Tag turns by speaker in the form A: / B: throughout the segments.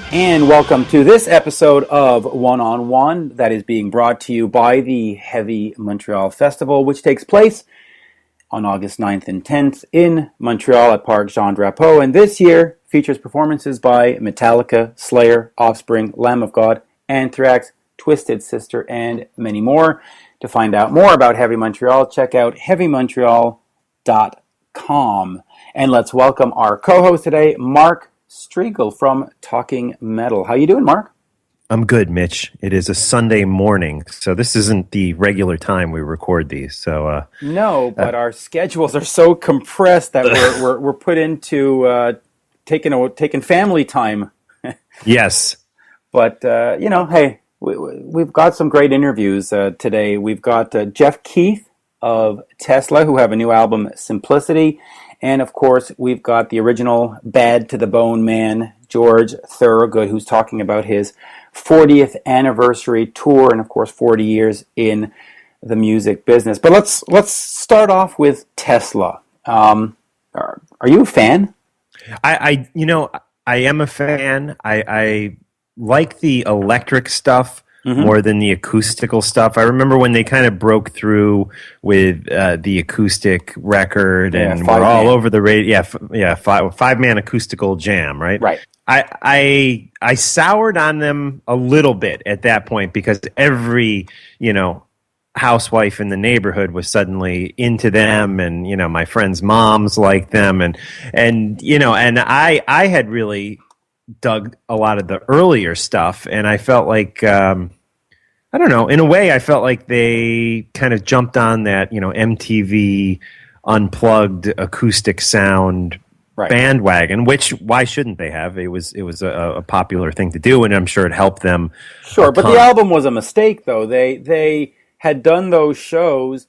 A: And welcome to this episode of One on One that is being brought to you by the Heavy Montreal Festival, which takes place on August 9th and 10th in Montreal at Parc Jean Drapeau. And this year features performances by Metallica, Slayer, Offspring, Lamb of God, Anthrax, Twisted Sister, and many more. To find out more about Heavy Montreal, check out heavymontreal.com. And let's welcome our co-host today, Mark Strigl from Talking Metal. How you doing, Mark?
B: I'm good, Mitch. It is a Sunday morning, so this isn't the regular time we record these. So
A: no, but our schedules are so compressed that we're put into taking family time.
B: Yes,
A: but hey, we've got some great interviews today. We've got Jeff Keith of Tesla, who have a new album, Simplicity. And, of course, we've got the original Bad to the Bone man, George Thorogood, who's talking about his 40th anniversary tour and, of course, 40 years in the music business. But let's start off with Tesla. Are you a fan?
B: I am a fan. I like the electric stuff more than the acoustical stuff. I remember when they kind of broke through with the acoustic record and we're all over the radio. Five-man acoustical jam, right?
A: Right.
B: I soured on them a little bit at that point because every, housewife in the neighborhood was suddenly into them, and my friends' moms liked them, and I had really dug a lot of the earlier stuff, and I felt like I don't know. In a way, I felt like they kind of jumped on that, MTV unplugged acoustic sound bandwagon. Which why shouldn't they have? It was a popular thing to do, and I'm sure it helped them.
A: Sure, but the album was a mistake, though. They had done those shows,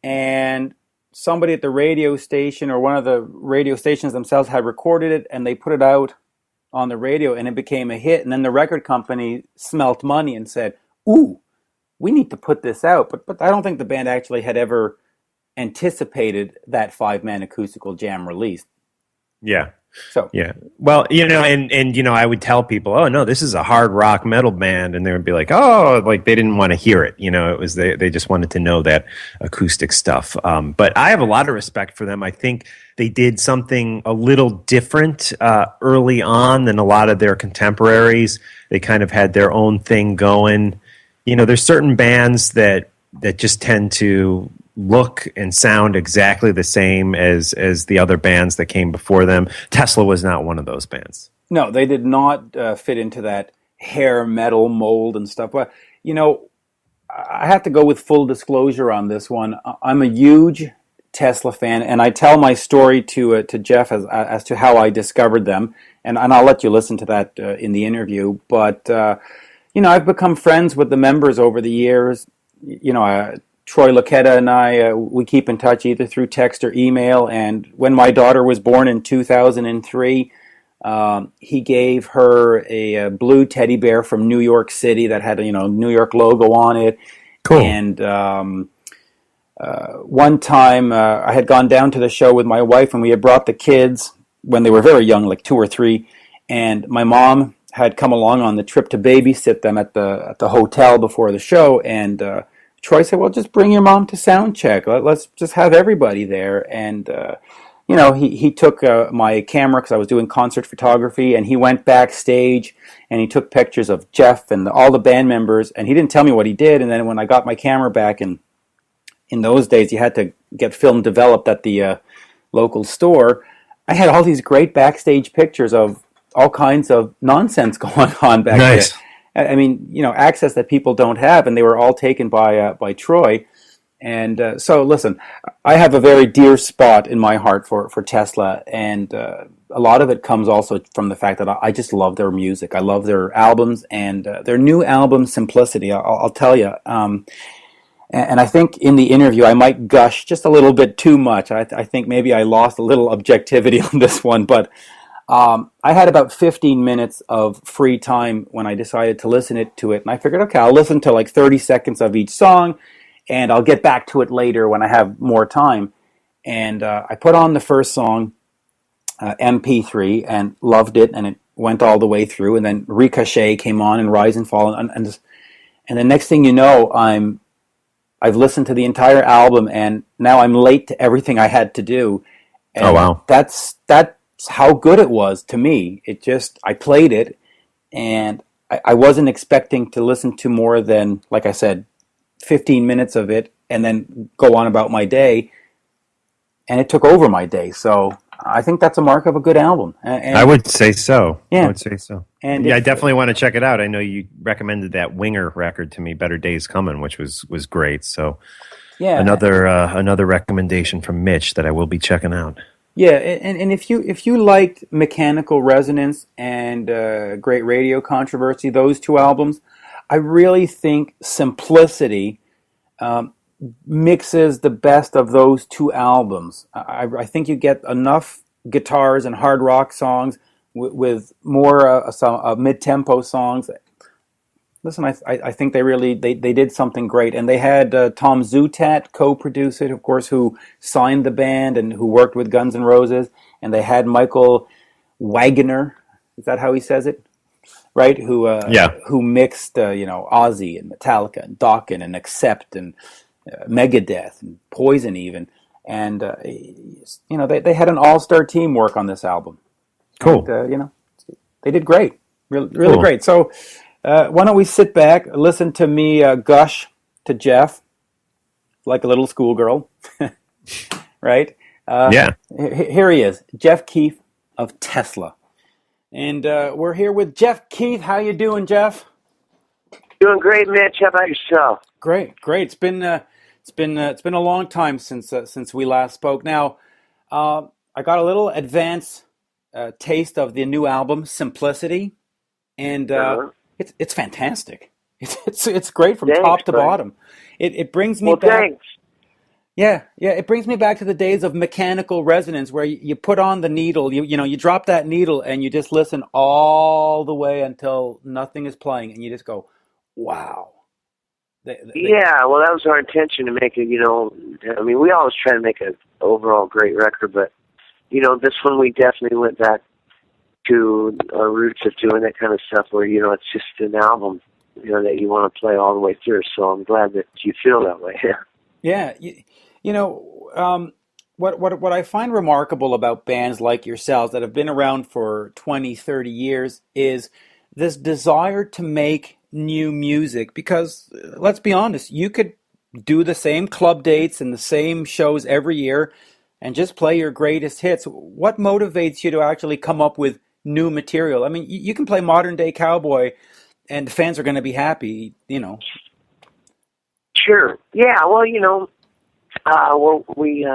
A: and somebody at the radio station or one of the radio stations themselves had recorded it, and they put it out on the radio, and it became a hit. And then the record company smelt money and said, "Ooh, we need to put this out." But I don't think the band actually had ever anticipated that five-man acoustical jam release.
B: Yeah.
A: So
B: yeah. Well, and I would tell people, "Oh no, this is a hard rock metal band," and they would be like, "Oh," like they didn't want to hear it. It was they just wanted to know that acoustic stuff. But I have a lot of respect for them. I think they did something a little different early on than a lot of their contemporaries. They kind of had their own thing going. There's certain bands that just tend to look and sound exactly the same as the other bands that came before them. Tesla was not one of those bands.
A: No, they did not fit into that hair metal mold and stuff. But, I have to go with full disclosure on this one. I'm a huge Tesla fan, and I tell my story to Jeff as to how I discovered them, and I'll let you listen to that in the interview. But I've become friends with the members over the years. Troy Laquetta and I, we keep in touch either through text or email. And when my daughter was born in 2003, he gave her a blue teddy bear from New York City that had a New York logo on it.
B: Cool.
A: And one time I had gone down to the show with my wife, and we had brought the kids when they were very young, like 2 or 3. And my mom had come along on the trip to babysit them at the hotel before the show, and Troy said, "Well, just bring your mom to sound check. Let's just have everybody there." And he took my camera because I was doing concert photography, and he went backstage and he took pictures of Jeff and all the band members, and he didn't tell me what he did. And then when I got my camera back, and in those days you had to get film developed at the local store, I had all these great backstage pictures of all kinds of nonsense going on back there. I mean, access that people don't have, and they were all taken by Troy. And so, listen, I have a very dear spot in my heart for Tesla, and a lot of it comes also from the fact that I just love their music. I love their albums, and their new album, Simplicity, I'll tell you. And I think in the interview I might gush just a little bit too much. I think maybe I lost a little objectivity on this one, but I had about 15 minutes of free time when I decided to listen to it, and I figured, okay, I'll listen to like 30 seconds of each song, and I'll get back to it later when I have more time. And I put on the first song, MP3, and loved it, and it went all the way through, and then Ricochet came on, and Rise and Fall, and the next thing you know, I've listened to the entire album, and now I'm late to everything I had to do.
B: Oh,
A: And
B: wow.
A: that's how good it was to me. I played it, and I wasn't expecting to listen to more than, like I said, 15 minutes of it, and then go on about my day. And it took over my day. So I think that's a mark of a good album.
B: I would say so. I
A: Yeah,
B: would say so.
A: and
B: Yeah, I
A: if
B: definitely want to check it out. I know you recommended that Winger record to me, Better Days Coming, which was great. So
A: yeah,
B: another recommendation from Mitch that I will be checking out.
A: yeah, and if you liked Mechanical Resonance and Great Radio Controversy, those two albums, I really think Simplicity mixes the best of those two albums. I think you get enough guitars and hard rock songs with more some mid-tempo songs. Listen, I think they did something great, and they had Tom Zutaut co-produce it, of course, who signed the band and who worked with Guns N' Roses, and they had Michael Wagener, is that how he says it? Right?
B: Yeah,
A: Who mixed Ozzy and Metallica and Dokken and Accept and Megadeth and Poison even, and they had an all-star team work on this album.
B: cool.
A: And they did great, really
B: Cool.
A: great. So why don't we sit back, listen to me gush to Jeff like a little schoolgirl, right?
B: Yeah.
A: Here he is, Jeff Keith of Tesla, and we're here with Jeff Keith. How you doing, Jeff?
C: Doing great, Mitch. How about yourself?
A: Great. It's been a long time since we last spoke. Now, I got a little advance taste of the new album, Simplicity, and it's fantastic. It's great from
C: Thanks,
A: top to
C: buddy.
A: bottom. It brings me
C: Well,
A: back.
C: thanks.
A: Yeah. It brings me back to the days of Mechanical Resonance, where you put on the needle, you drop that needle, and you just listen all the way until nothing is playing, and you just go, wow.
C: Yeah, well, that was our intention to make it, I mean, we always try to make an overall great record, but, this one we definitely went back to our roots of doing that kind of stuff where, it's just an album, that you want to play all the way through. So I'm glad that you feel that way.
A: Yeah, what I find remarkable about bands like yourselves that have been around for 20, 30 years is this desire to make new music, because let's be honest, you could do the same club dates and the same shows every year and just play your greatest hits. What motivates you to actually come up with new material? I mean, you can play Modern Day Cowboy and the fans are going to be happy.
C: Sure. Yeah, well, we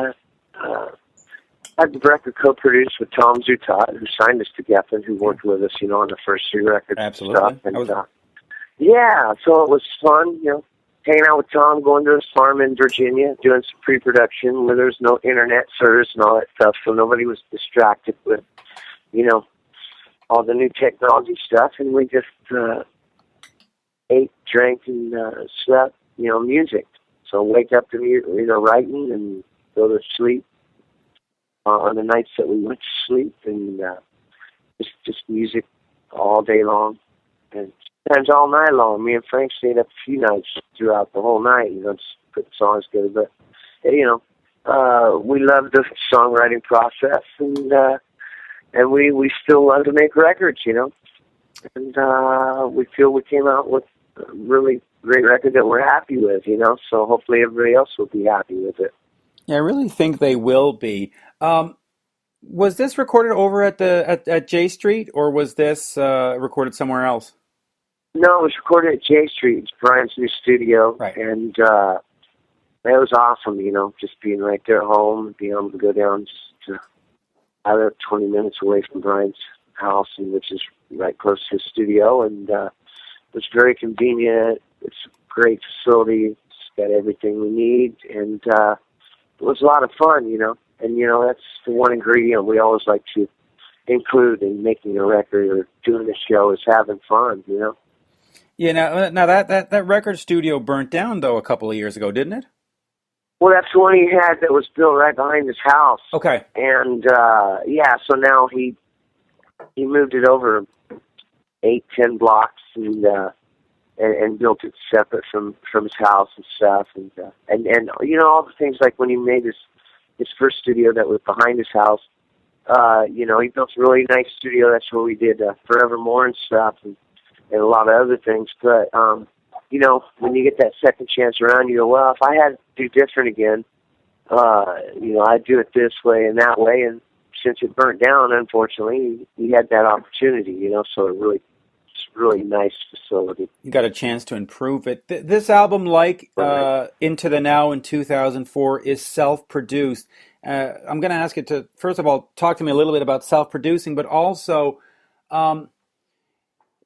C: had the record co-produced with Tom Zutaut, who signed us to Geffen, who worked with us, on the first three records.
A: Absolutely.
C: And stuff. Yeah, so it was fun, hanging out with Tom, going to his farm in Virginia, doing some pre-production where there's no internet service and all that stuff, so nobody was distracted with, all the new technology stuff, and we just ate, drank, and slept, music. So wake up to writing and go to sleep on the nights that we went to sleep, and just music all day long, and sometimes all night long. Me and Frank stayed up a few nights throughout the whole night, just putting songs together. But we love the songwriting process, and we still love to make records, and we feel we came out with a really great record that we're happy with, so hopefully everybody else will be happy with it.
A: Yeah, I really think they will be. Was this recorded over at J Street, or was this recorded somewhere else?
C: No, it was recorded at J Street. It's Brian's new studio,
A: Right.
C: And it was awesome, just being right there at home, being able to go down just to about 20 minutes away from Brian's house, and which is right close to his studio, and it's very convenient. It's a great facility. It's got everything we need, and it was a lot of fun, And, that's the one ingredient we always like to include in making a record or doing a show is having fun,
A: Yeah, now that record studio burnt down, though, a couple of years ago, didn't it?
C: Well, that's the one he had that was built right behind his house.
A: Okay.
C: And, so now he he moved it over 8-10 blocks and built it separate from his house and stuff, and you know, all the things like when he made his first studio that was behind his house. You know, he built a really nice studio. That's where we did Forevermore and stuff, and a lot of other things. But you know, when you get that second chance around, you go, well, if I had to do different again, you know, I'd do it this way and that way. And since it burnt down, unfortunately, he had that opportunity. You know, so it's really nice facility.
A: You got a chance to improve it. This album, like Into the Now in 2004, is self-produced. I'm going to ask you to, first of all, talk to me a little bit about self-producing, but also,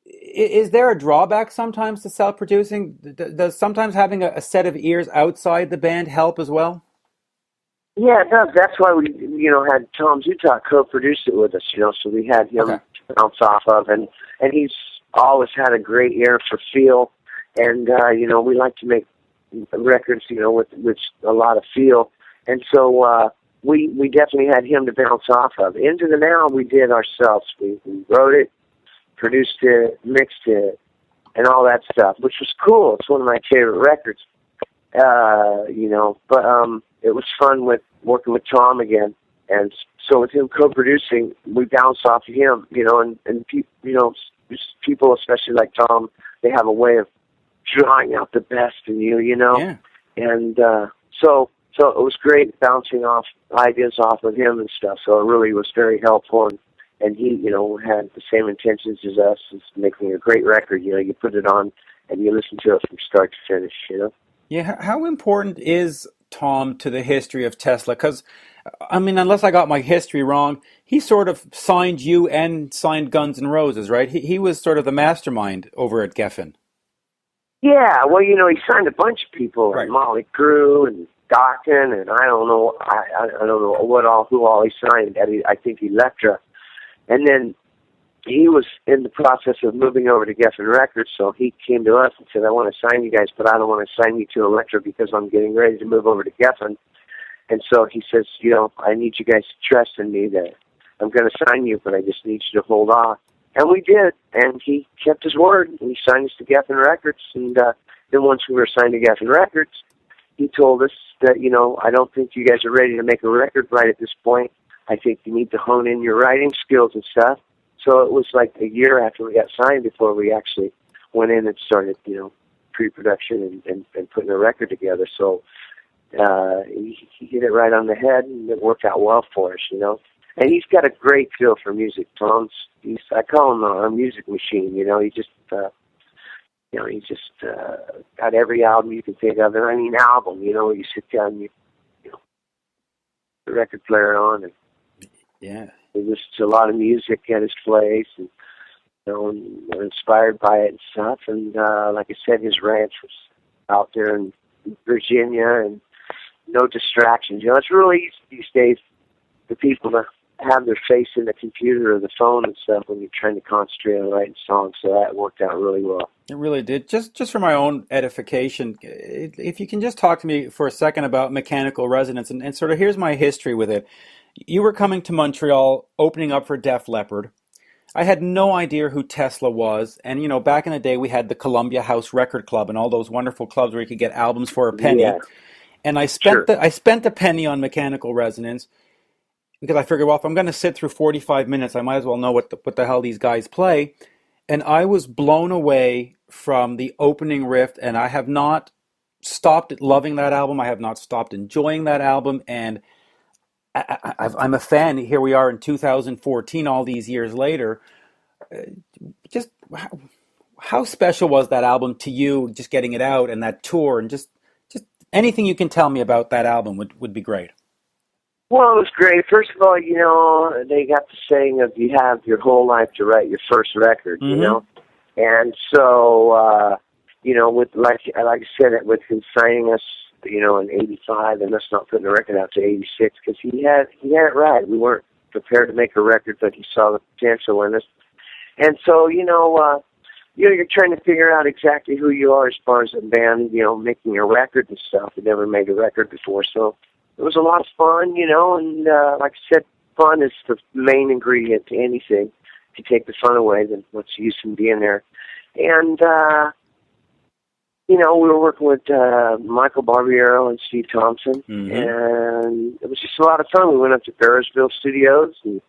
A: is there a drawback sometimes to self-producing? Does sometimes having a set of ears outside the band help as well?
C: Yeah, it does. That's why we, you know, had Tom Zutaut co-produce it with us, you know, so we had him to bounce off of, and he's always had a great ear for feel, and, you know, we like to make records, you know, with a lot of feel, and so we definitely had him to bounce off of. Into the Now we did ourselves. We wrote it, produced it, mixed it, and all that stuff, which was cool. It's one of my favorite records, you know, but it was fun working with Tom again. And so with him co-producing, we bounced off of him, you know, and you know, people, especially like Tom, they have a way of drawing out the best in you, you know.
A: Yeah.
C: And so it was great bouncing off ideas off of him and stuff. So it really was very helpful. And he, you know, had the same intentions as us, as making a great record. You know, you put it on and you listen to it from start to finish, you know.
A: Yeah, how important is Tom to the history of Tesla? Because, I mean, unless I got my history wrong, he sort of signed you and signed Guns N' Roses, right? He was sort of the mastermind over at Geffen.
C: Yeah, well, you know, he signed a bunch of people,
A: Right.
C: like Molly Crew and Dokken, and I don't know, I don't know who all he signed. I think Elektra, and then he was in the process of moving over to Geffen Records, so he came to us and said, I want to sign you guys, but I don't want to sign you to Elektra because I'm getting ready to move over to Geffen. And so he says, you know, I need you guys to trust in me that I'm going to sign you, but I just need you to hold off. And we did, and he kept his word, and he signed us to Geffen Records. And then once we were signed to Geffen Records, he told us that, you know, I don't think you guys are ready to make a record right at this point. I think you need to hone in your writing skills and stuff. So it was like a year after we got signed before we actually went in and started, you know, pre-production and putting a record together. So he hit it right on the head, and it worked out well for us, you know. And he's got a great feel for music. I call him a music machine, you know. He just, you know, got every album you can think of. And I mean album, you know, you sit down and you know, the record player on, and
A: Yeah.
C: he listens to a lot of music at his place, and you know, and we're inspired by it and stuff. And like I said, his ranch was out there in Virginia, and no distractions. You know, it's really easy these days for people to have their face in the computer or the phone and stuff when you're trying to concentrate on writing songs. So that worked out really well.
A: It really did. Just for my own edification, if you can just talk to me for a second about Mechanical Resonance, and sort of here's my history with it. You were coming to Montreal, opening up for Def Leppard. I had no idea who Tesla was, and you know, back in the day we had the Columbia House Record Club and all those wonderful clubs where you could get albums for a penny.
C: Yeah.
A: And I spent the penny on Mechanical Resonance because I figured, well, if I'm going to sit through 45 minutes, I might as well know what the hell these guys play. And I was blown away from the opening riff, and I have not stopped loving that album. I have not stopped enjoying that album, and I'm a fan. Here we are in 2014, all these years later. Just how special was that album to you, just getting it out and that tour, and just anything you can tell me about that album would be great.
C: Well, it was great. First of all, you know, they got the saying of you have your whole life to write your first record, you know? And so, you know, with like I said, with him signing us, you know, in '85 and us not putting a record out to '86, because he had it right. We weren't prepared to make a record, but he saw the potential in us. And so, you know, you're trying to figure out exactly who you are as far as a band, you know, making a record and stuff. We never made a record before, so it was a lot of fun, you know, and like I said, fun is the main ingredient to anything. you take the fun away, then what's the use in being there? And, we were working with Michael Barbiero and Steve Thompson, and it was just a lot of fun. We went up to Barrisville Studios and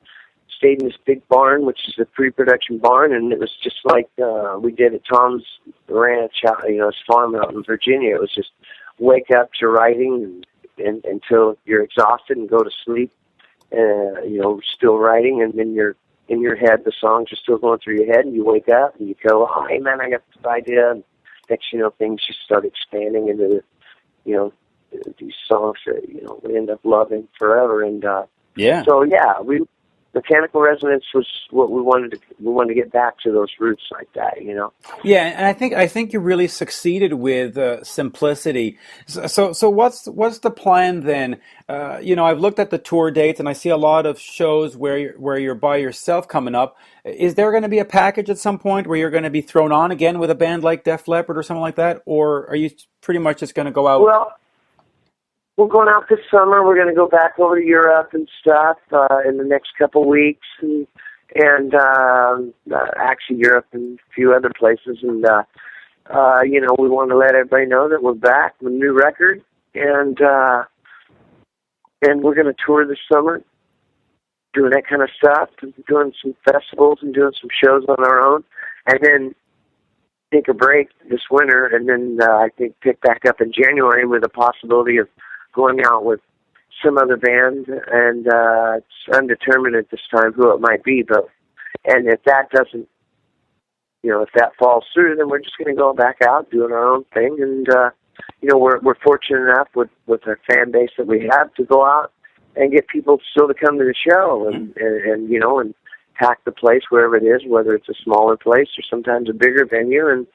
C: stayed in this big barn, which is a pre-production barn, and it was just like we did at Tom's Ranch, his farm out in Virginia. It was just wake up to writing and until you're exhausted and go to sleep, still writing, and then you're in your head, the songs are still going through your head, and you wake up and you go, oh, hey man, I got this idea. And next, things just start expanding into, these songs that, we end up loving forever. And, Mechanical Resonance was what we wanted to get back to those roots like that,
A: Yeah, and I think you really succeeded with simplicity. So what's the plan then? I've looked at the tour dates and I see a lot of shows where you're by yourself coming up. Is there going to be a package at some point where you're going to be thrown on again with a band like Def Leppard or something like that, or are you pretty much just going to go out?
C: Well, we're going out this summer. We're going to go back over to Europe and stuff in the next couple weeks, and actually Europe and a few other places. And we want to let everybody know that we're back with a new record, and we're going to tour this summer, doing that kind of stuff, doing some festivals and doing some shows on our own, and then take a break this winter, and then I think pick back up in January with a possibility of going out with some other band, and it's undetermined at this time who it might be, and if that doesn't, if that falls through, then we're just going to go back out doing our own thing, and we're fortunate enough with our fan base that we have to go out and get people still to come to the show, and pack the place wherever it is, whether it's a smaller place or sometimes a bigger venue, and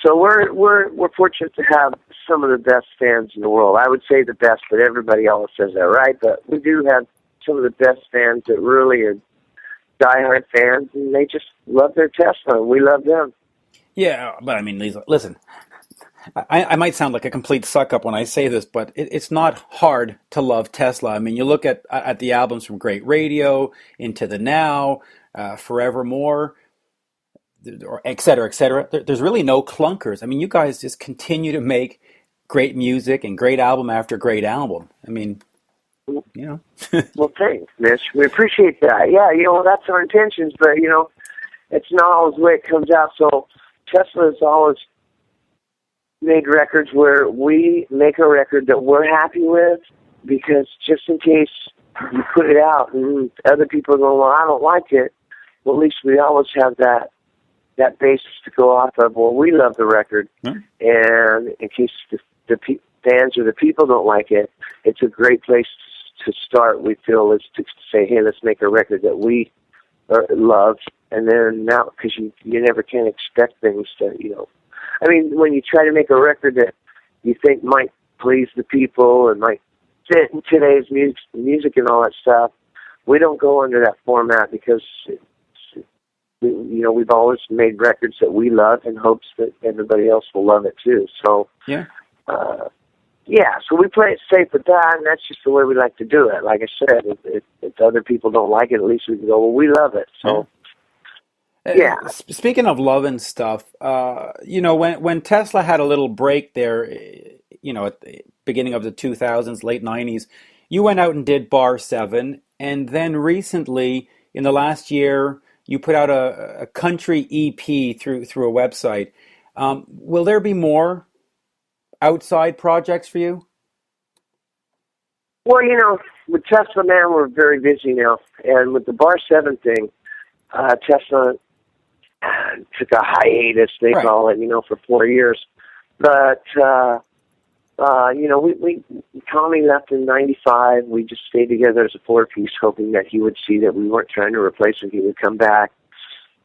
C: so we're fortunate to have some of the best fans in the world. I would say the best, but everybody always says that, right? But we do have some of the best fans that really are diehard fans, and they just love their Tesla, and we love them.
A: Yeah, but I mean, listen, I might sound like a complete suck-up when I say this, but it's not hard to love Tesla. I mean, you look at the albums from Great Radio, Into the Now, Forevermore, or et cetera, et cetera. There's really no clunkers. I mean, you guys just continue to make great music and great album after great album. I mean,
C: Well, thanks, Mitch. We appreciate that. Yeah, that's our intentions, but, it's not always the way it comes out. So Tesla has always made records where we make a record that we're happy with, because just in case you put it out and other people go, well, I don't like it, well, at least we always have that basis to go off of. Well, we love the record, and in case the fans or the people don't like it, it's a great place to start, we feel, is to say, hey, let's make a record that we love, and then now, because you never can expect things to, I mean, when you try to make a record that you think might please the people and might fit in today's music and all that stuff, we don't go under that format, because we've always made records that we love in hopes that everybody else will love it too. So, so we play it safe with that, and that's just the way we like to do it. Like I said, if other people don't like it, at least we can go, well, we love it. So,
A: Speaking of love and stuff, when Tesla had a little break there, at the beginning of the 2000s, late 90s, you went out and did Bar 7, and then recently, in the last year, you put out a country EP through a website. Will there be more outside projects for you?
C: Well, with Tesla, man, we're very busy now. And with the Bar 7 thing, Tesla took a hiatus, they call it, for 4 years. But, Tommy left in 95. We just stayed together as a four-piece, hoping that he would see that we weren't trying to replace him. He would come back.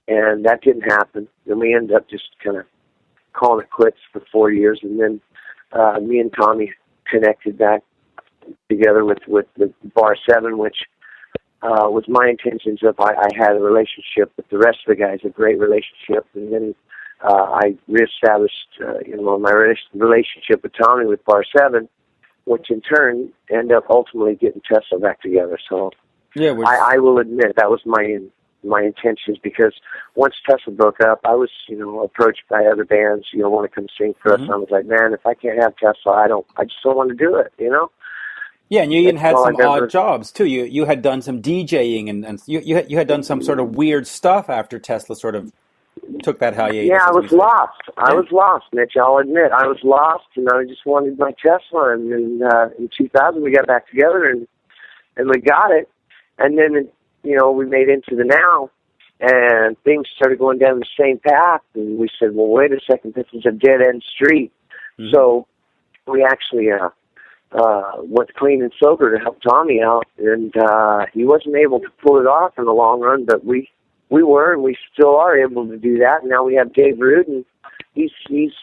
C: And that didn't happen. And we ended up just kind of calling it quits for 4 years. And then me and Tommy connected back together with the Bar 7, which was my intentions of I had a relationship with the rest of the guys, a great relationship. And then I reestablished, my relationship with Tommy with Bar 7, which in turn ended up ultimately getting Tesla back together. So I will admit that was my my intentions, because once Tesla broke up, I was, approached by other bands, want to come sing for us. And I was like, man, if I can't have Tesla, I just don't want to do it,
A: Yeah, and you even had
C: all
A: some
C: I've ever-
A: odd jobs too. You had done some DJing and you had done some sort of weird stuff after Tesla sort of took that hiatus.
C: Yeah, I
A: as we
C: was
A: say.
C: lost. I
A: Yeah.
C: was lost, Mitch. I'll admit, I was lost, and I just wanted my Tesla. And then in 2000, we got back together, and we got it. And then, we made Into the Now, and things started going down the same path. And we said, well, wait a second, this is a dead-end street. Mm-hmm. So we actually went clean and sober to help Tommy out, and he wasn't able to pull it off in the long run, but we were, and we still are able to do that. And now we have Dave Rude, and he's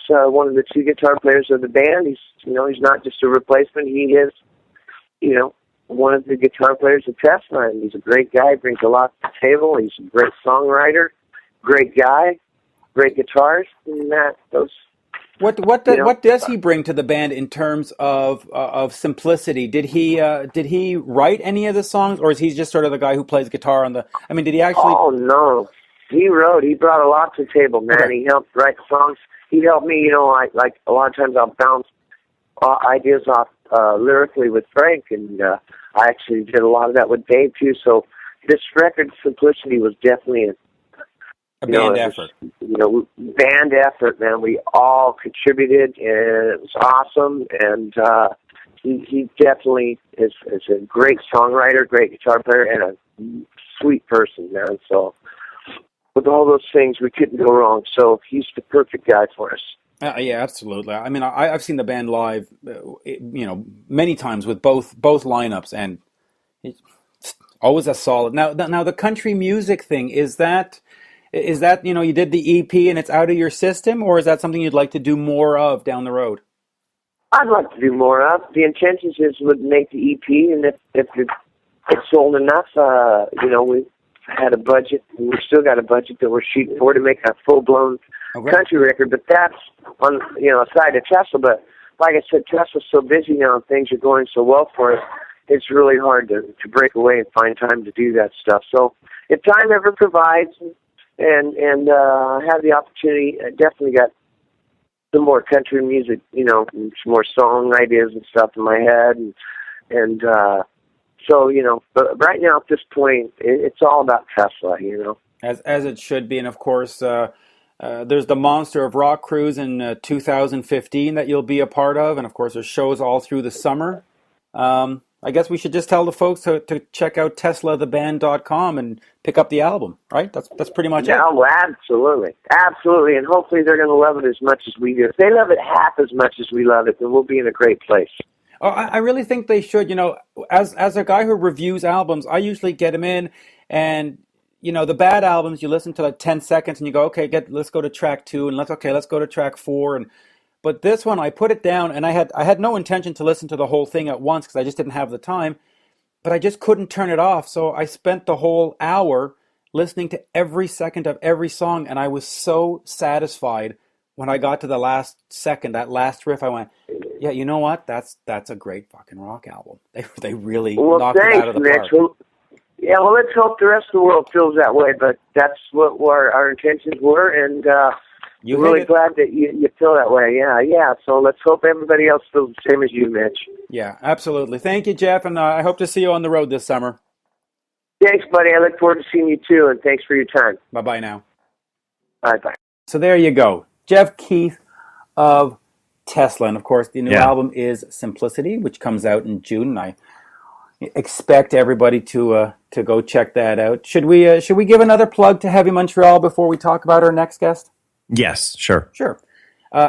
C: one of the two guitar players of the band. He's he's not just a replacement. He is one of the guitar players of Tesla, and he's a great guy. Brings a lot to the table. He's a great songwriter, great guy, great guitarist, and those.
A: What does he bring to the band in terms of simplicity? Did he write any of the songs, or is he just sort of the guy who plays guitar on the? I mean, did he actually?
C: Oh no, he wrote. He brought a lot to the table, man. Okay. He helped write songs. He helped me. Like a lot of times I'll bounce ideas off lyrically with Frank, and I actually did a lot of that with Dave too. So this record, Simplicity, was definitely
A: a band effort.
C: Band effort, man. We all contributed, and it was awesome. And he definitely is a great songwriter, great guitar player, and a sweet person, man. So with all those things, we couldn't go wrong. So he's the perfect guy for us.
A: Yeah, absolutely. I mean, I've seen the band live, many times with both lineups, and it's always a solid. Now the country music thing, is that you did the EP and it's out of your system, or is that something you'd like to do more of down the road?
C: I'd like to do more of. The intentions is would make the EP, and if it's sold enough, we had a budget, and we still got a budget that we're shooting for to make a full-blown country record. But that's on aside of Tesla. But like I said, Tesla's so busy now, and things are going so well for us. It's really hard to break away and find time to do that stuff. So if time ever provides, and have the opportunity, I definitely got some more country music, some more song ideas and stuff in my head, and so but right now at this point, it's all about Tesla,
A: as it should be. And of course, there's the Monster of Rock cruise in 2015 that you'll be a part of, and of course, there's shows all through the summer. I guess we should just tell the folks to check out TeslaTheBand.com and pick up the album, right? That's pretty much it.
C: Yeah, well, absolutely. Absolutely, and hopefully they're going to love it as much as we do. If they love it half as much as we love it, then we'll be in a great place.
A: Oh, I really think they should. As a guy who reviews albums, I usually get them in, and the bad albums, you listen to like 10 seconds and you go, okay, let's go to track 2, and let's go to track 4, but this one, I put it down, and I had no intention to listen to the whole thing at once because I just didn't have the time, but I just couldn't turn it off. So I spent the whole hour listening to every second of every song, and I was so satisfied when I got to the last second, that last riff. I went, yeah, you know what? That's a great fucking rock album. They really knocked it out of the park.
C: Well, let's hope the rest of the world feels that way, but that's what our intentions were, and we're really glad that you feel that way. Yeah. So let's hope everybody else feels the same as you, Mitch.
A: Yeah, absolutely. Thank you, Jeff, and I hope to see you on the road this summer.
C: Thanks, buddy. I look forward to seeing you too, and thanks for your time.
A: Bye-bye now.
C: Bye-bye.
A: So there you go. Jeff Keith of Tesla, and of course the new album is Simplicity, which comes out in June, and I expect everybody to go check that out. Should we give another plug to Heavy Montreal before we talk about our next guest?
B: Yes, sure.
A: Sure.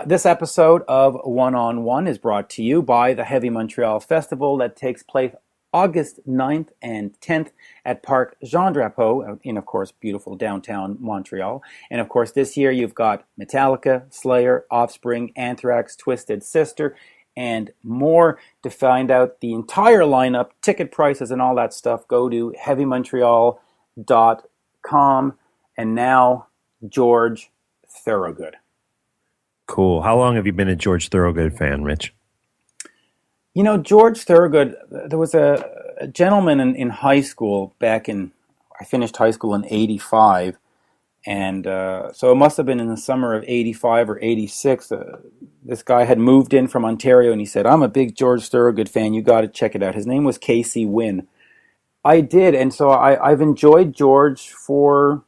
A: This episode of One on One is brought to you by the Heavy Montreal Festival that takes place August 9th and 10th at Parc Jean Drapeau in, of course, beautiful downtown Montreal. And, of course, this year you've got Metallica, Slayer, Offspring, Anthrax, Twisted Sister, and more. To find out the entire lineup, ticket prices, and all that stuff, go to heavymontreal.com. And now, George Thorogood.
B: Cool. How long have you been a George Thorogood fan, Rich?
A: George Thorogood, there was a gentleman in high school back in, I finished high school in '85, and so it must have been in the summer of '85 or '86. This guy had moved in from Ontario, and he said, "I'm a big George Thorogood fan. You got to check it out." His name was Casey Wynn. I did, and so I've enjoyed George for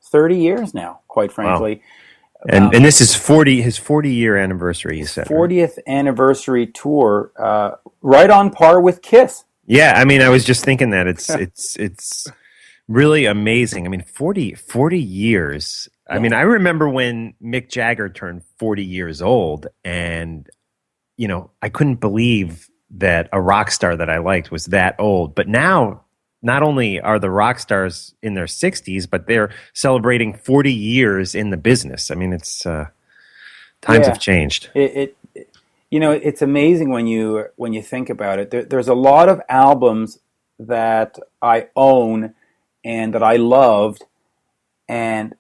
A: 30 years now, quite frankly.
B: Wow. And this is his 40-year anniversary, you said.
A: 40th anniversary tour, right on par with Kiss.
B: Yeah, I mean, I was just thinking that it's really amazing. I mean, 40 years. I mean, I remember when Mick Jagger turned 40 years old, and I couldn't believe that a rock star that I liked was that old. But now, not only are the rock stars in their 60s, but they're celebrating 40 years in the business. I mean, it's times have changed.
A: It's amazing when you think about it. There's a lot of albums that I own and that I loved, and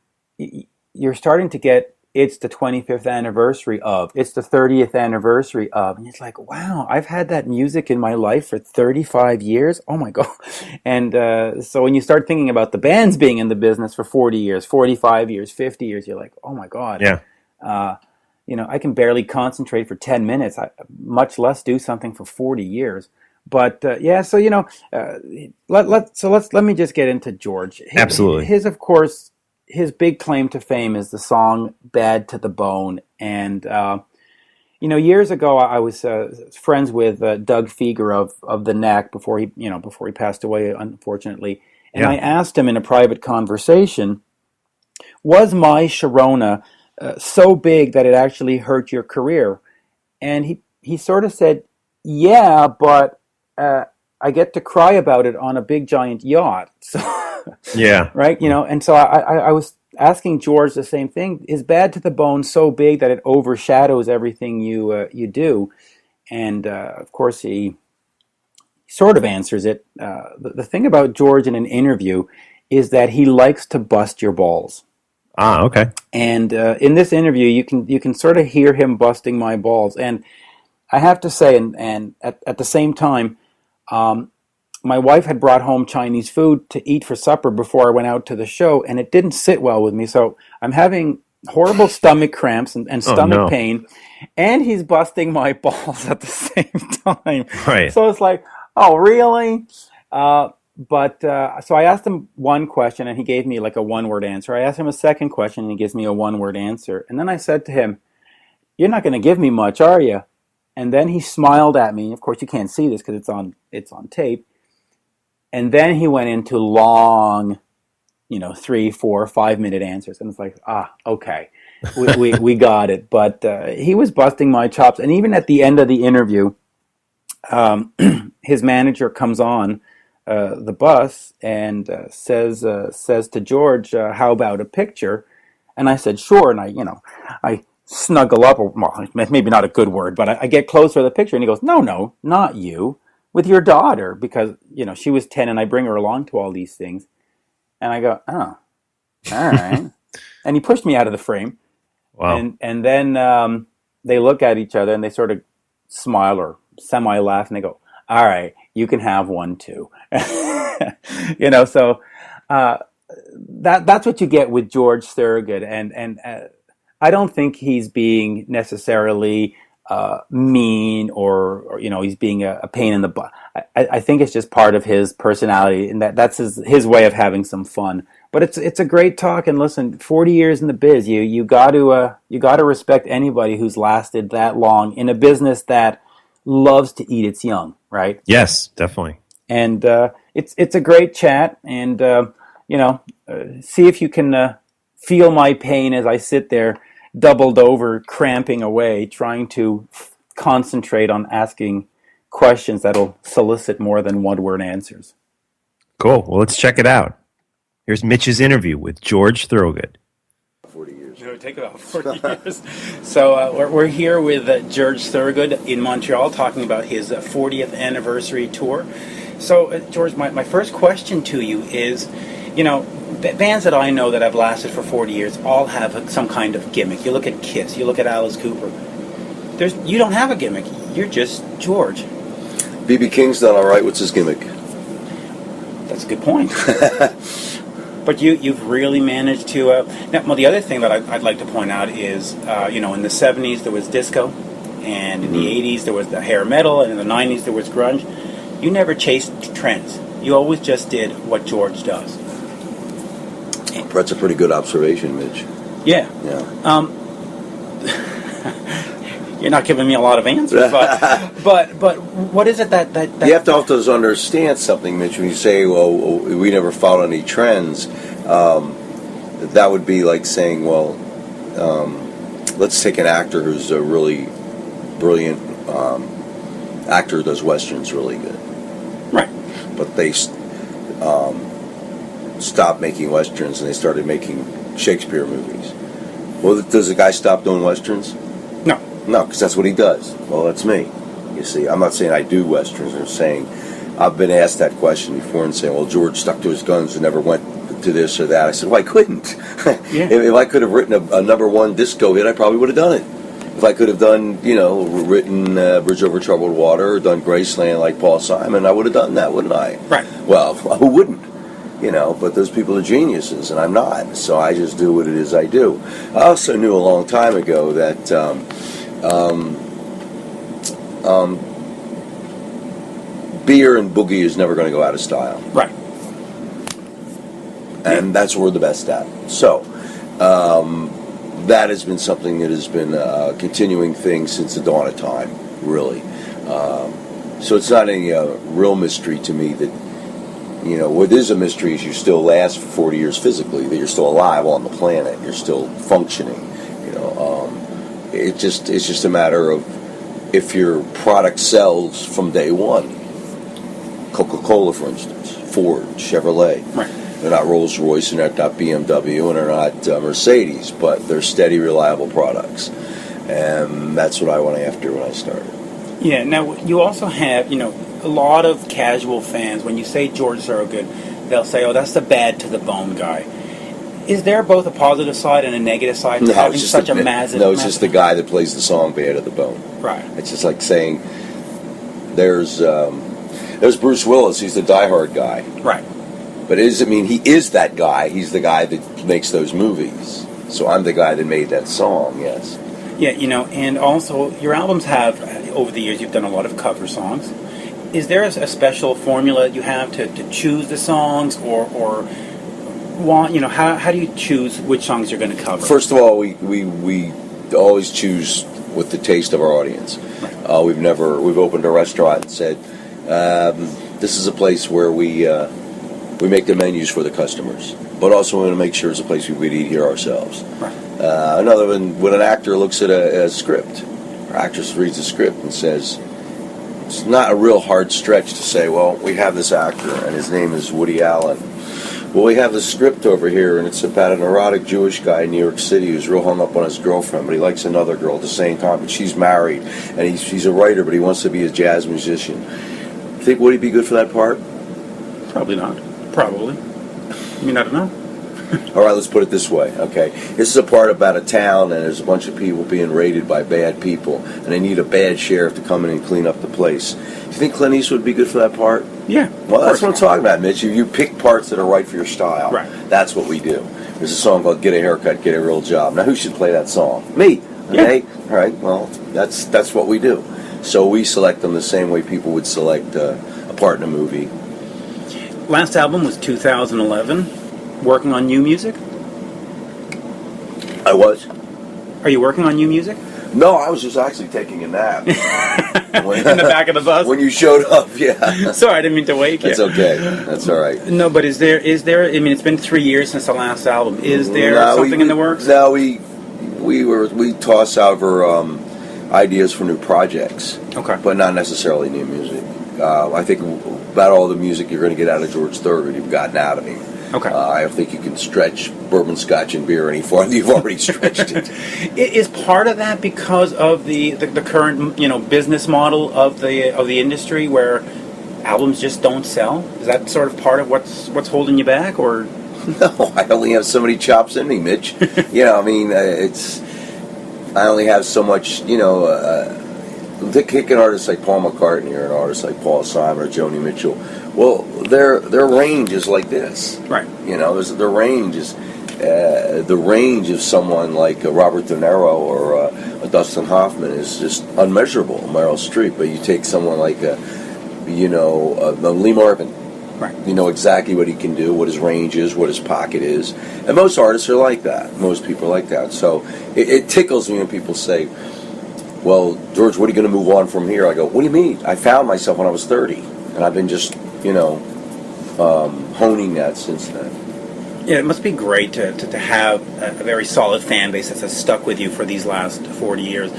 A: you're starting to get, it's the 25th anniversary of, it's the 30th anniversary of, and it's like, wow, I've had that music in my life for 35 years. Oh my God. And so when you start thinking about the bands being in the business for 40 years, 45 years, 50 years, you're like, oh my God.
B: Yeah.
A: I can barely concentrate for 10 minutes, much less do something for 40 years. But so let me just get into George.
B: Absolutely.
A: Of course, his big claim to fame is the song "Bad to the Bone." And years ago, I was friends with Doug Fieger of the Knack before he passed away, unfortunately. And I asked him in a private conversation, was My Sharona so big that it actually hurt your career? And he sort of said, yeah, but I get to cry about it on a big giant yacht. So,
B: yeah.
A: Right? And so I was asking George the same thing. Is Bad to the Bone so big that it overshadows everything you do? And of course, he sort of answers it. The thing about George in an interview is that he likes to bust your balls.
B: Ah, okay.
A: And in this interview, you can sort of hear him busting my balls. And I have to say, and at the same time, my wife had brought home Chinese food to eat for supper before I went out to the show, and it didn't sit well with me. So I'm having horrible stomach cramps and stomach pain, and he's busting my balls at the same time.
B: Right.
A: So it's like, oh, really? So I asked him one question, and he gave me like a one-word answer. I asked him a second question, and he gives me a one-word answer. And then I said to him, "You're not going to give me much, are you?" And then he smiled at me. Of course, you can't see this because it's on tape. And then he went into long, 3, 4, 5-minute answers. And it's like, okay, we got it. But he was busting my chops. And even at the end of the interview, his manager comes on the bus and says to George, "How about a picture?" And I said, "Sure." And I snuggle up, or well, maybe not a good word, but I get close for the picture. And he goes, "No, not you. With your daughter," because she was 10 and I bring her along to all these things. And I go, "Oh, all right." And he pushed me out of the frame.
B: Wow.
A: And then they look at each other and they sort of smile or semi-laugh and they go, "All right, you can have one too." So that's what you get with George Thorogood. And I don't think he's being necessarily mean or he's being a pain in the butt. I think it's just part of his personality, and that's his way of having some fun. But it's a great talk. And listen, 40 years in the biz, you got to respect anybody who's lasted that long in a business that loves to eat its young, right?
B: Yes, definitely.
A: And it's a great chat, and see if you can feel my pain as I sit there doubled over, cramping away, trying to concentrate on asking questions that'll solicit more than one-word answers.
B: Cool. Well, let's check it out. Here's Mitch's interview with George Thorogood.
A: 40 years. It would take about 40 years. So we're here with George Thorogood in Montreal talking about his 40th anniversary tour. So, George, my first question to you is, bands that I know that have lasted for 40 years all have some kind of gimmick. You look at Kiss, you look at Alice Cooper. You don't have a gimmick. You're just George.
D: B.B. King's done all right. What's his gimmick?
A: That's a good point. But you've really managed to. Well, the other thing that I'd like to point out is, in the '70s there was disco, and in the '80s there was the hair metal, and in the '90s there was grunge. You never chased trends. You always just did what George does.
D: That's a pretty good observation, Mitch.
A: Yeah.
D: Yeah.
A: You're not giving me a lot of answers, but what is it that
D: you have to also understand something, Mitch. When you say, "Well, we never followed any trends," that would be like saying, "Well, let's take an actor who's a really brilliant actor who does westerns really good,
A: right?"
D: But they stopped making westerns and they started making Shakespeare movies. Well, does the guy stop doing westerns? No, because that's what he does. Well, that's me. You see, I'm not saying I do westerns. I'm saying I've been asked that question before and saying, well, George stuck to his guns and never went to this or that. I said, well, I couldn't.
A: Yeah.
D: If I could have written a number one disco hit, I probably would have done it. If I could have done, written Bridge Over Troubled Water or done Graceland like Paul Simon, I would have done that, wouldn't I?
A: Right.
D: Well, who wouldn't? But those people are geniuses, and I'm not. So I just do what it is I do. I also knew a long time ago that beer and boogie is never going to go out of style.
A: Right.
D: And that's what we're the best at. So that has been something that has been a continuing thing since the dawn of time, really. So it's not any real mystery to me that, what is a mystery is you still last for 40 years physically, that you're still alive on the planet, you're still functioning. It's just a matter of if your product sells from day one. Coca-Cola, for instance, Ford, Chevrolet.
A: Right.
D: They're not Rolls-Royce and they're not BMW and they're not Mercedes, but they're steady, reliable products. And that's what I went after when I started.
A: Yeah, now you also have, a lot of casual fans, when you say George Thorogood, they'll say, oh, that's the bad to the bone guy. Is there both a positive side and a negative side to having such a massive...
D: No, it's just the guy that plays the song Bad to the Bone.
A: Right.
D: It's just like saying, there's Bruce Willis, he's the diehard guy.
A: Right.
D: But it doesn't mean he is that guy, he's the guy that makes those movies. So I'm the guy that made that song, yes.
A: Yeah, and also your albums have, over the years, you've done a lot of cover songs. Is there a special formula you have to choose the songs, or how do you choose which songs you're going to cover?
D: First of all, we always choose with the taste of our audience.
A: Right.
D: We've opened a restaurant and said, this is a place where we make the menus for the customers, but also we want to make sure it's a place we would eat here ourselves.
A: Right.
D: Another one, when an actor looks at a script, or actress reads a script and says, it's not a real hard stretch to say, well, we have this actor and his name is Woody Allen. Well, we have the script over here and it's about an erotic Jewish guy in New York City who's real hung up on his girlfriend, but he likes another girl at the same time, but she's married, and he's a writer, but he wants to be a jazz musician. You think Woody be good for that part?
A: Probably not. Probably. I mean, I don't know.
D: All right, let's put it this way, okay? This is a part about a town, and there's a bunch of people being raided by bad people, and they need a bad sheriff to come in and clean up the place. Do you think Clint Eastwood would be good for that part?
A: Yeah.
D: Well, that's what I'm talking about, Mitch. You pick parts that are right for your style.
A: Right.
D: That's what we do. There's a song called Get a Haircut, Get a Real Job. Now, who should play that song? Me. Okay?
A: Yeah.
D: All right, well, that's what we do. So we select them the same way people would select a part in a movie.
A: Last album was 2011. Working on new music?
D: I was.
A: Are you working on new music?
D: No, I was just actually taking a nap.
A: In the back of the bus?
D: When you showed up, yeah.
A: Sorry, I didn't mean to wake you.
D: That's okay. That's all right.
A: No, but is there, I mean, it's been 3 years since the last album. Is there something in the works?
D: No, we toss over ideas for new projects.
A: Okay.
D: But not necessarily new music. I think about all the music you're going to get out of George Thorogood, you've gotten out of him.
A: Okay.
D: I don't think you can stretch bourbon, scotch, and beer any farther. You've already stretched it.
A: Is part of that because of the current business model of the industry, where albums just don't sell? Is that sort of part of what's holding you back, or?
D: No, I only have so many chops in me, Mitch. I only have so much. Take an artist like Paul McCartney or an artist like Paul Simon or Joni Mitchell. Well, their range is like this.
A: Right.
D: You know, their range is the range of someone like Robert De Niro or Dustin Hoffman is just unmeasurable. Meryl Streep, but you take someone like Lee Marvin.
A: Right.
D: You know exactly what he can do, what his range is, what his pocket is, and most artists are like that. Most people are like that. So it tickles me when people say, "Well, George, what are you going to move on from here?" I go, "What do you mean? I found myself when I was 30, and I've been just honing that since then."
A: Yeah, it must be great to have a very solid fan base that's stuck with you for these last 40 years.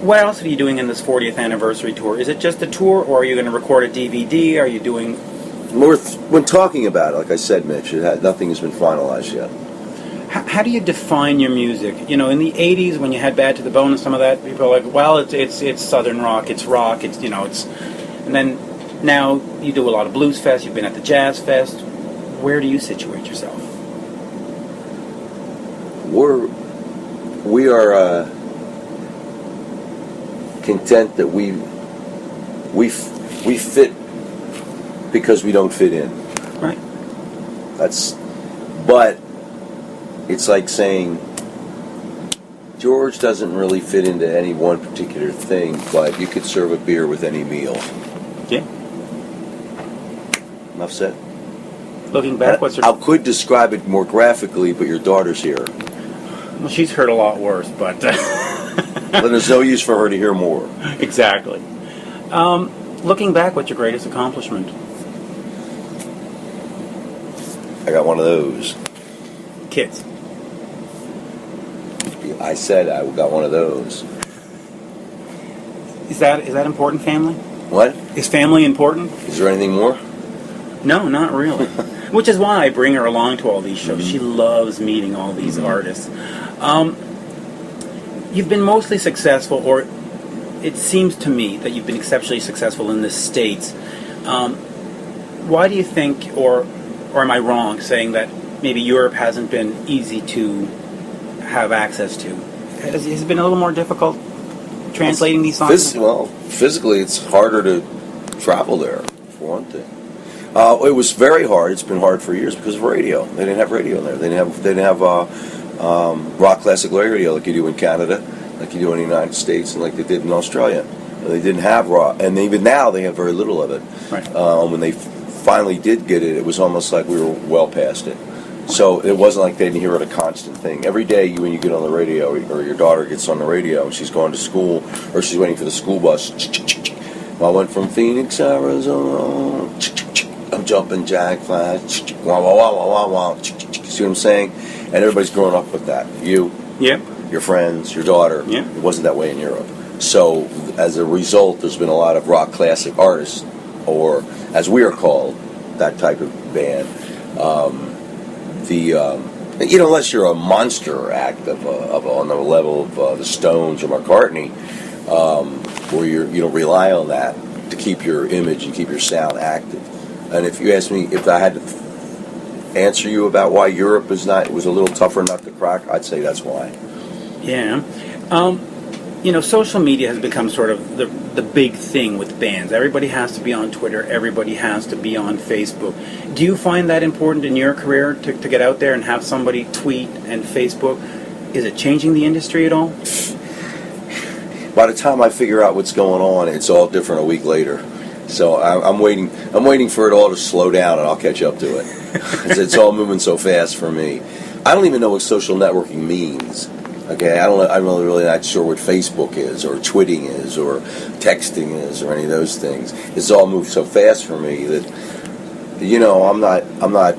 A: What else are you doing in this 40th anniversary tour? Is it just a tour, or are you going to record a DVD? Are you doing...
D: When talking about it, like I said, Mitch, nothing has been finalized yet.
A: How do you define your music? You know, in the 80s, when you had Bad to the Bone and some of that, people are like, well, it's Southern rock, it's rock, it's... And then now you do a lot of blues fest, you've been at the jazz fest. Where do you situate yourself?
D: We are content that we fit because we don't fit in.
A: Right.
D: But it's like saying George doesn't really fit into any one particular thing, but you could serve a beer with any meal.
A: Yeah.
D: Enough said.
A: Looking back, what's her...
D: I could describe it more graphically, but your daughter's here.
A: Well, she's heard a lot worse, but...
D: Then there's no use for her to hear more.
A: Exactly. Looking back, what's your greatest accomplishment?
D: I got one of those.
A: Kids.
D: I said I got one of those.
A: Is that important, family?
D: What?
A: Is family important?
D: Is there anything more?
A: No, not really. Which is why I bring her along to all these shows. Mm-hmm. She loves meeting all these artists. You've been mostly successful, or it seems to me that you've been exceptionally successful in the States. Why do you think, or am I wrong, saying that maybe Europe hasn't been easy to have access to? Has it been a little more difficult translating these songs?
D: Physically, it's harder to travel there, for one thing. It was very hard. It's been hard for years because of radio. They didn't have radio there. They didn't have rock classic radio like you do in Canada, like you do in the United States, and like they did in Australia. They didn't have rock, and even now they have very little of it.
A: Right.
D: When they finally did get it, it was almost like we were well past it. So it wasn't like they didn't hear it a constant thing. Every day when you get on the radio, or your daughter gets on the radio, and she's going to school, or she's waiting for the school bus. I went from Phoenix, Arizona. I'm jumping Jack Flash. Wah, wah, wah, wah, wah, wah. See what I'm saying? And everybody's growing up with that. You, your friends, your daughter.
A: Yeah.
D: It wasn't that way in Europe. So as a result, there's been a lot of rock classic artists, or as we are called, that type of band. Unless you're a monster act on the level of the Stones or McCartney, where you don't rely on that to keep your image and keep your sound active. And if you ask me if I had to answer you about why Europe was a little tougher nut to crack, I'd say that's why.
A: Yeah. Social media has become sort of the big thing with bands. Everybody has to be on Twitter. Everybody has to be on Facebook. Do you find that important in your career to get out there and have somebody tweet and Facebook? Is it changing the industry at all?
D: By the time I figure out what's going on, it's all different a week later. So I'm waiting for it all to slow down, and I'll catch up to it. It's all moving so fast for me. I don't even know what social networking means. Okay, I'm really not sure what Facebook is, or tweeting is, or texting is, or any of those things. It's all moved so fast for me that I'm not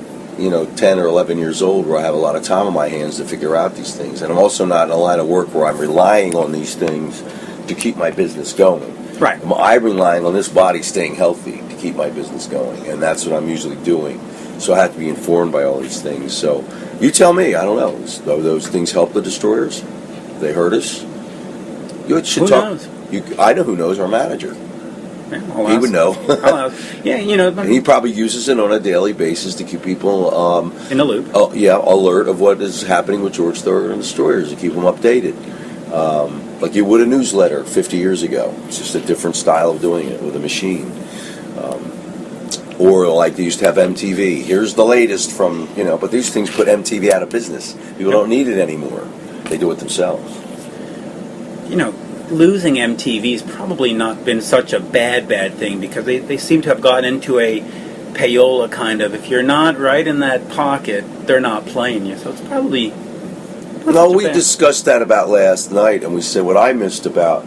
D: 10 or 11 years old where I have a lot of time on my hands to figure out these things, and I'm also not in a line of work where I'm relying on these things to keep my business going.
A: Right.
D: I'm relying on this body staying healthy to keep my business going, and that's what I'm usually doing. So I have to be informed by all these things. So you tell me. I don't know. Do those things help the Destroyers? They hurt us? You should
A: who
D: talk.
A: Knows?
D: I know who knows. Our manager.
A: Yeah,
D: he would know.
A: Yeah,
D: And he probably uses it on a daily basis to keep people
A: in the loop.
D: Alert of what is happening with George Thorogood and the Destroyers, to keep them updated. Like you would a newsletter 50 years ago. It's just a different style of doing it with a machine. Or like they used to have MTV. Here's the latest from, but these things put MTV out of business. People don't need it anymore. They do it themselves.
A: Losing MTV's probably not been such a bad thing, because they seem to have gotten into a payola kind of, if you're not right in that pocket, they're not playing you. So it's probably...
D: No, we discussed that about last night, and we said what I missed about...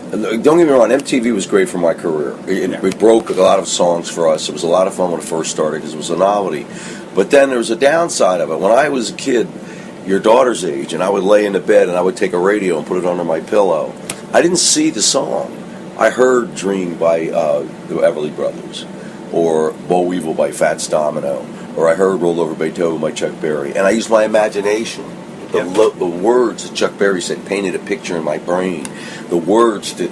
D: Don't get me wrong, MTV was great for my career. It broke a lot of songs for us. It was a lot of fun when it first started because it was a novelty. But then there was a downside of it. When I was a kid, your daughter's age, and I would lay in the bed and I would take a radio and put it under my pillow, I didn't see the song. I heard Dream by the Everly Brothers, or Bo Weevil by Fats Domino, or I heard Roll Over Beethoven by Chuck Berry, and I used my imagination. The words that Chuck Berry said painted a picture in my brain. The words that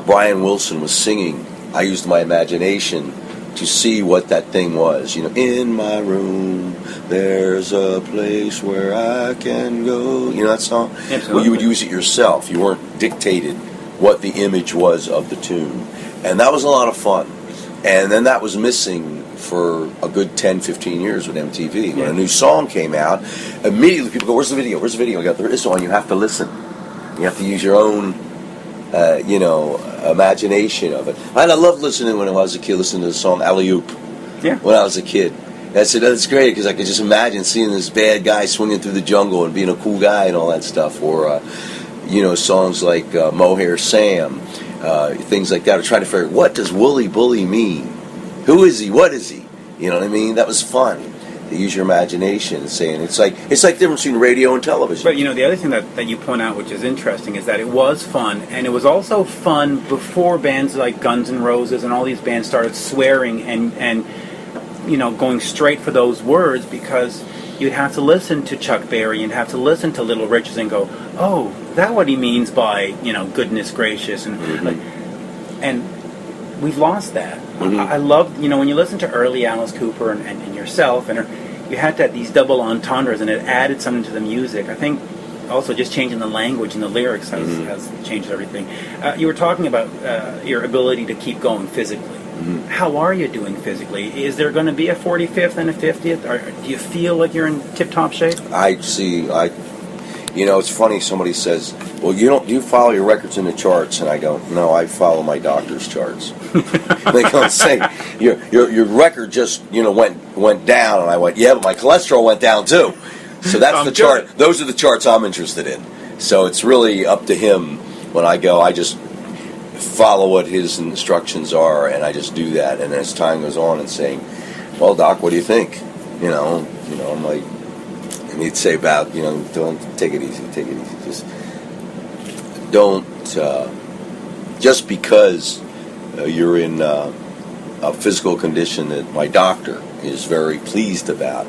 D: Brian Wilson was singing, I used my imagination to see what that thing was. In my room, there's a place where I can go. You know that song?
A: Absolutely.
D: Well, you would use it yourself. You weren't dictated what the image was of the tune. And that was a lot of fun. And then that was missing for a good 10, 15 years with MTV. When a new song came out, immediately people go, where's the video? Where's the video? There is one. You have to listen. You have to use your own, imagination of it. And I loved listening when I was a kid, listening to the song Alley Oop.
A: Yeah.
D: When I was a kid. I said, that's great, because I could just imagine seeing this bad guy swinging through the jungle and being a cool guy and all that stuff. Or, songs like Mohair Sam, things like that. Or trying to figure out, what does Wooly Bully mean? Who is he? What is he? You know what I mean? That was fun. To use your imagination and saying it's like the difference between radio and television.
A: But the other thing that you point out, which is interesting, is that it was fun, and it was also fun before bands like Guns N' Roses and all these bands started swearing and going straight for those words, because you'd have to listen to Chuck Berry and have to listen to Little Richards and go, oh, that's what he means by goodness gracious, and and we've lost that. I love, when you listen to early Alice Cooper and yourself, and you had these double entendres, and it added something to the music. I think also just changing the language and the lyrics has changed everything. You were talking about your ability to keep going physically. How are you doing physically? Is there going to be a 45th and a 50th? Or do you feel like you're in tip-top shape?
D: It's funny, somebody says, well, you follow your records in the charts? And I go, no, I follow my doctor's charts. They go, say, your record just, went down. And I went, yeah, but my cholesterol went down too. So that's the chart. Those are the charts I'm interested in. So it's really up to him. When I go, I just follow what his instructions are, and I just do that. And as time goes on, and saying, well, doc, what do you think? I'm like, and he'd say about, don't take it easy. Just don't, just because you're in a physical condition that my doctor is very pleased about,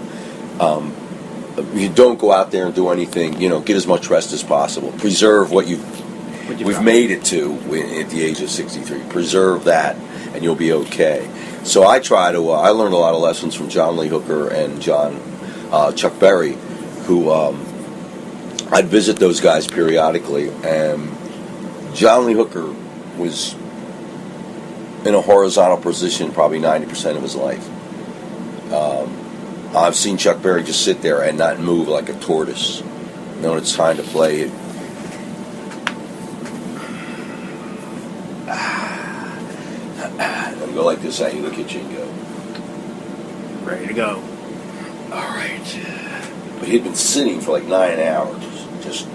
D: you don't go out there and do anything, get as much rest as possible. Preserve what we've made it to at the age of 63. Preserve that, and you'll be okay. So I try to, I learned a lot of lessons from John Lee Hooker and Chuck Berry, who I'd visit those guys periodically, and John Lee Hooker was in a horizontal position probably 90% of his life. I've seen Chuck Berry just sit there and not move like a tortoise. When it's time to play it. Go like this, out you look at you and go,
A: Ready to go.
D: All right. But he'd been sitting for like 9 hours, just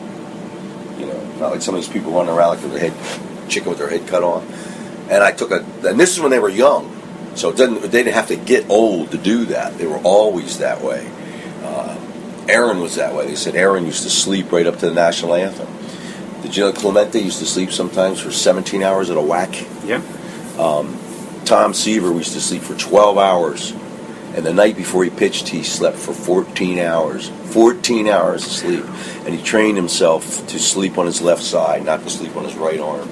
D: not like some of these people running around like with their head, chicken with their head cut off. And and this is when they were young, so they didn't have to get old to do that. They were always that way. Aaron was that way. They said Aaron used to sleep right up to the national anthem. Did you know Clemente used to sleep sometimes for 17 hours at a whack?
A: Yeah.
D: Tom Seaver used to sleep for 12 hours. And the night before he pitched, he slept for 14 hours. 14 hours of sleep. And he trained himself to sleep on his left side, not to sleep on his right arm.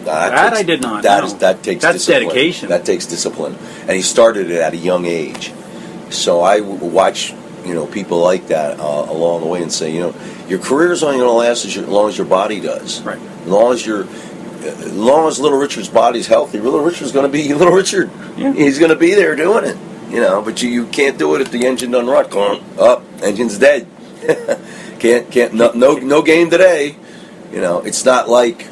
A: I did not know.
D: That takes
A: That's
D: discipline.
A: dedication.
D: That takes discipline. And he started it at a young age. So I watch, people like that along the way and say, your career is only going to last as long as your body does.
A: Right.
D: As long as as long as Little Richard's body's healthy, Little Richard's going to be Little Richard.
A: Yeah.
D: He's going to be there doing it. But you can't do it if the engine doesn't run. Up, engine's dead. No game today. It's not like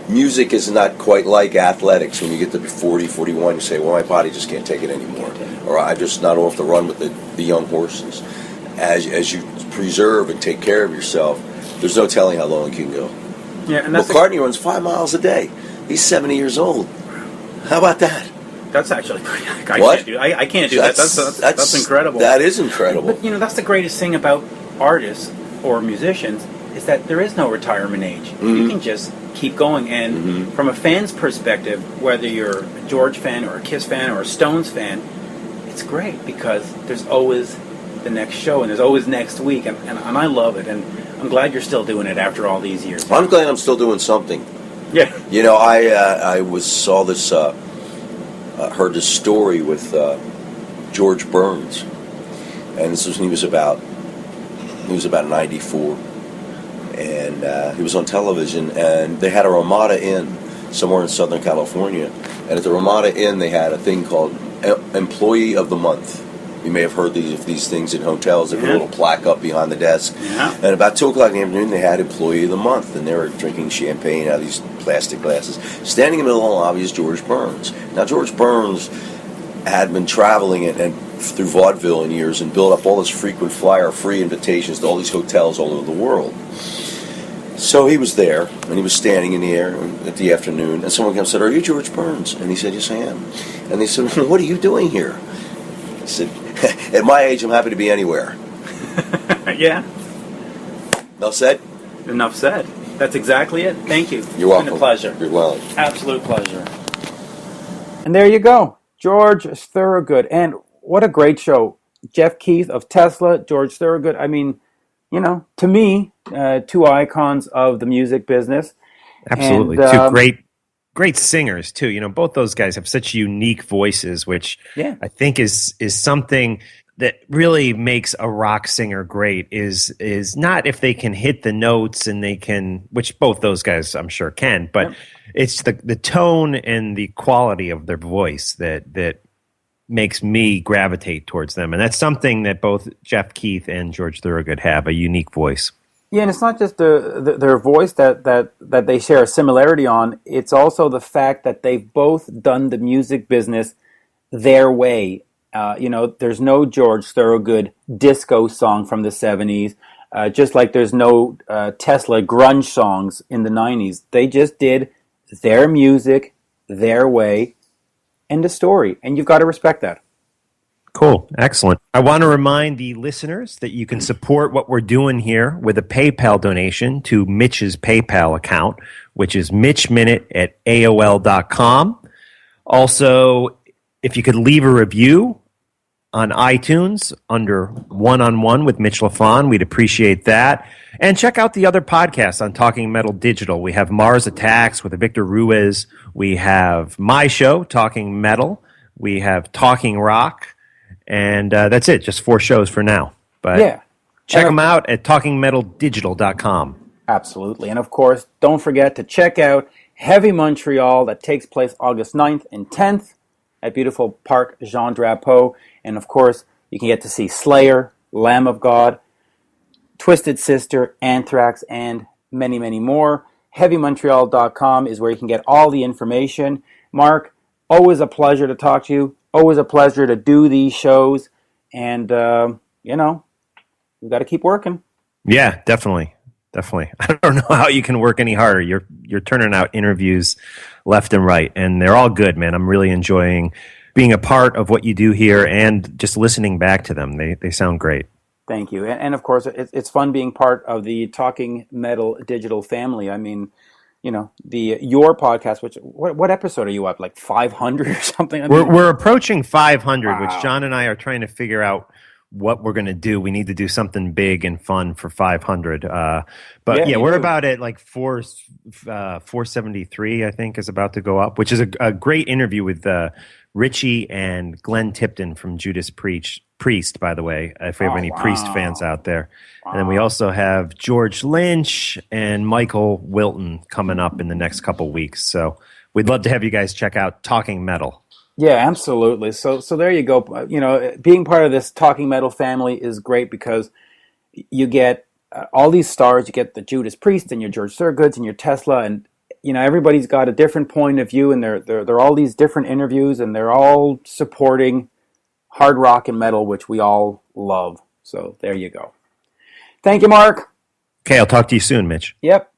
D: music is not quite like athletics. When you get to be 40, 41, you say, well, my body just can't take it anymore. Or I'm just not off the run with the young horses. As you preserve and take care of yourself, there's no telling how long it can go.
A: Yeah, and
D: McCartney runs 5 miles a day. He's 70 years old. How about that?
A: That's actually pretty.
D: What?
A: I can't do that. That's incredible.
D: That is incredible.
A: But that's the greatest thing about artists or musicians is that there is no retirement age.
D: Mm-hmm.
A: You can just keep going. And from a fan's perspective, whether you're a George fan or a Kiss fan or a Stones fan, it's great because there's always the next show and there's always next week. And I love it. And I'm glad you're still doing it after all these years.
D: I'm glad I'm still doing something.
A: Yeah.
D: I saw this, heard this story with George Burns, and this was when he was about 94, and he was on television, and they had a Ramada Inn somewhere in Southern California, and at the Ramada Inn they had a thing called Employee of the Month. You may have heard these things in hotels. They put a little plaque up behind the desk.
A: Yeah.
D: And about 2 o'clock in the afternoon, they had Employee of the Month, and they were drinking champagne out of these plastic glasses. Standing in the middle of the lobby is George Burns. Now, George Burns had been traveling and through vaudeville in years and built up all this frequent flyer free invitations to all these hotels all over the world. So he was there, and he was standing in the air at the afternoon, and someone came and said, "Are you George Burns?" And he said, "Yes, I am." And they said, "What are you doing here?" He said, "At my age, I'm happy to be anywhere."
A: Yeah.
D: Enough said?
A: Enough said. That's exactly it. Thank you.
D: You're welcome.
A: It's been a pleasure.
D: You're welcome.
A: Absolute pleasure. And there you go. George Thorogood. And what a great show. Jeff Keith of Tesla, George Thorogood. I mean, to me, two icons of the music business.
B: Absolutely.
A: And,
B: Two great singers too. Both those guys have such unique voices, which I think is something that really makes a rock singer great is not if they can hit the notes and they can, which both those guys I'm sure can, but it's the tone and the quality of their voice that makes me gravitate towards them. And that's something that both Jeff Keith and George Thorogood have, a unique voice.
A: Yeah, and it's not just their voice that they share a similarity on. It's also the fact that they've both done the music business their way. There's no George Thorogood disco song from the 70s, just like there's no Tesla grunge songs in the 90s. They just did their music, their way, and the story. And you've got to respect that.
B: Cool. Excellent. I want to remind the listeners that you can support what we're doing here with a PayPal donation to Mitch's PayPal account, which is mitchminute@aol.com. Also, if you could leave a review on iTunes under One-on-One with Mitch Lafon, we'd appreciate that. And check out the other podcasts on Talking Metal Digital. We have Mars Attacks with Victor Ruiz. We have my show, Talking Metal. We have Talking Rock. And that's it, just 4 shows for now. But check them out at talkingmetaldigital.com.
A: Absolutely. And of course, don't forget to check out Heavy Montreal that takes place August 9th and 10th at beautiful Parc Jean Drapeau. And of course, you can get to see Slayer, Lamb of God, Twisted Sister, Anthrax, and many, many more. HeavyMontreal.com is where you can get all the information. Mark, always a pleasure to talk to you. Always a pleasure to do these shows. And, we've got to keep working.
B: Yeah, definitely. Definitely. I don't know how you can work any harder. You're turning out interviews left and right, and they're all good, man. I'm really enjoying being a part of what you do here and just listening back to them. They sound great.
A: Thank you. And of course, it's fun being part of the Talking Metal Digital family. I mean, your podcast, which what episode are you up? Like 500 or something?
B: We're approaching 500,
A: Wow.
B: which John and I are trying to figure out what we're going to do. We need to do something big and fun for 500. We're about at like 473, I think, is about to go up, which is a great interview with Richie and Glenn Tipton from Judas Priest Priest, by the way, if we have any Priest fans out there. And then we
A: Wow.
B: also have George Lynch and Michael Wilton coming up in the next couple weeks. So we'd love to have you guys check out Talking Metal.
A: Yeah, absolutely. So there you go. You know, being part of this Talking Metal family is great because you get all these stars. You get the Judas Priest and your George Thorogoods and your Tesla, and you know everybody's got a different point of view, and they're all these different interviews, and they're all supporting hard rock and metal, which we all love. So there you go. Thank you, Mark.
B: Okay, I'll talk to you soon, Mitch.
A: Yep.